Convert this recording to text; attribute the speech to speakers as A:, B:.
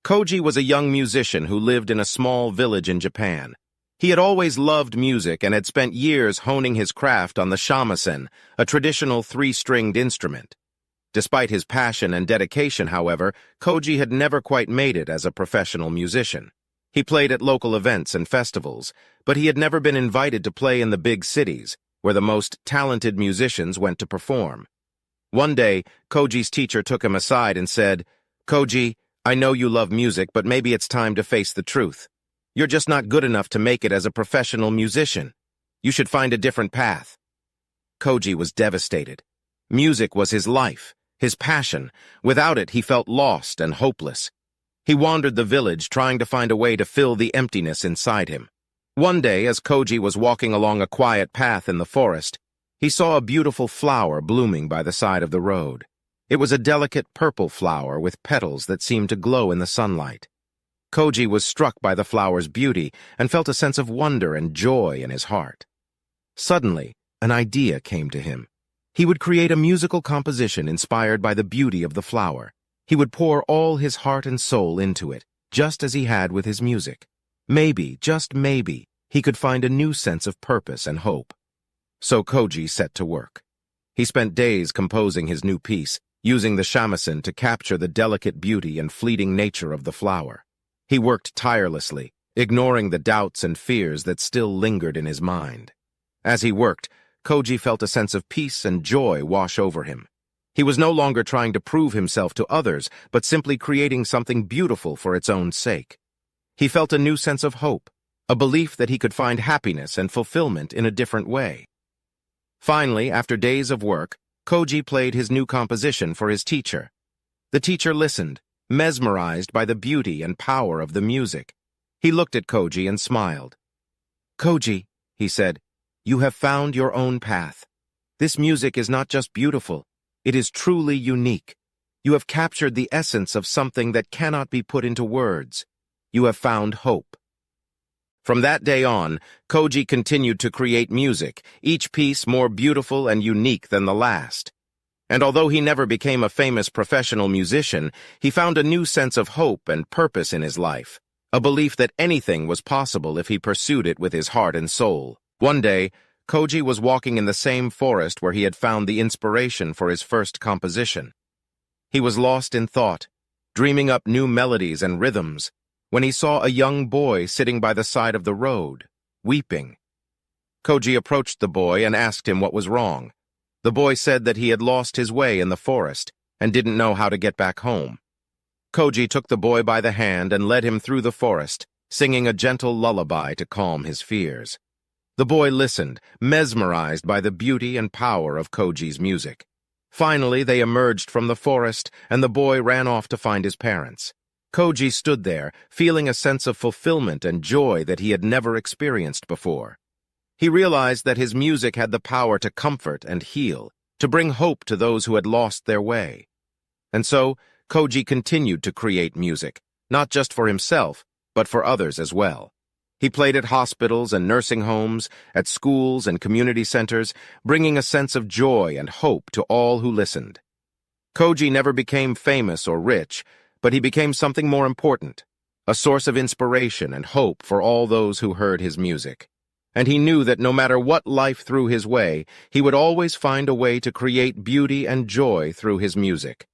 A: Koji was a young musician who lived in a small village in Japan. He had always loved music and had spent years honing his craft on the shamisen, a traditional three-stringed instrument. Despite his passion and dedication, however, Koji had never quite made it as a professional musician. He played at local events and festivals, but he had never been invited to play in the big cities, where the most talented musicians went to perform. One day, Koji's teacher took him aside and said, "Koji, I know you love music, but maybe it's time to face the truth. You're just not good enough to make it as a professional musician. You should find a different path." Koji was devastated. Music was his life, his passion. Without it, he felt lost and hopeless. He wandered the village, trying to find a way to fill the emptiness inside him. One day, as Koji was walking along a quiet path in the forest, he saw a beautiful flower blooming by the side of the road. It was a delicate purple flower with petals that seemed to glow in the sunlight. Koji was struck by the flower's beauty and felt a sense of wonder and joy in his heart. Suddenly, an idea came to him. He would create a musical composition inspired by the beauty of the flower. He would pour all his heart and soul into it, just as he had with his music. Maybe, just maybe, he could find a new sense of purpose and hope. So Koji set to work. He spent days composing his new piece, using the shamisen to capture the delicate beauty and fleeting nature of the flower. He worked tirelessly, ignoring the doubts and fears that still lingered in his mind. As he worked, Koji felt a sense of peace and joy wash over him. He was no longer trying to prove himself to others, but simply creating something beautiful for its own sake. He felt a new sense of hope, a belief that he could find happiness and fulfillment in a different way. Finally, after days of work, Koji played his new composition for his teacher. The teacher listened, mesmerized by the beauty and power of the music. He looked at Koji and smiled. "Koji," he said, "you have found your own path. This music is not just beautiful, it is truly unique. You have captured the essence of something that cannot be put into words. You have found hope." From that day on, Koji continued to create music, each piece more beautiful and unique than the last. And although he never became a famous professional musician, he found a new sense of hope and purpose in his life, a belief that anything was possible if he pursued it with his heart and soul. One day, Koji was walking in the same forest where he had found the inspiration for his first composition. He was lost in thought, dreaming up new melodies and rhythms, when he saw a young boy sitting by the side of the road, weeping. Koji approached the boy and asked him what was wrong. The boy said that he had lost his way in the forest and didn't know how to get back home. Koji took the boy by the hand and led him through the forest, singing a gentle lullaby to calm his fears. The boy listened, mesmerized by the beauty and power of Koji's music. Finally, they emerged from the forest, and the boy ran off to find his parents. Koji stood there, feeling a sense of fulfillment and joy that he had never experienced before. He realized that his music had the power to comfort and heal, to bring hope to those who had lost their way. And so, Koji continued to create music, not just for himself, but for others as well. He played at hospitals and nursing homes, at schools and community centers, bringing a sense of joy and hope to all who listened. Koji never became famous or rich, but he became something more important, a source of inspiration and hope for all those who heard his music. And he knew that no matter what life threw his way, he would always find a way to create beauty and joy through his music.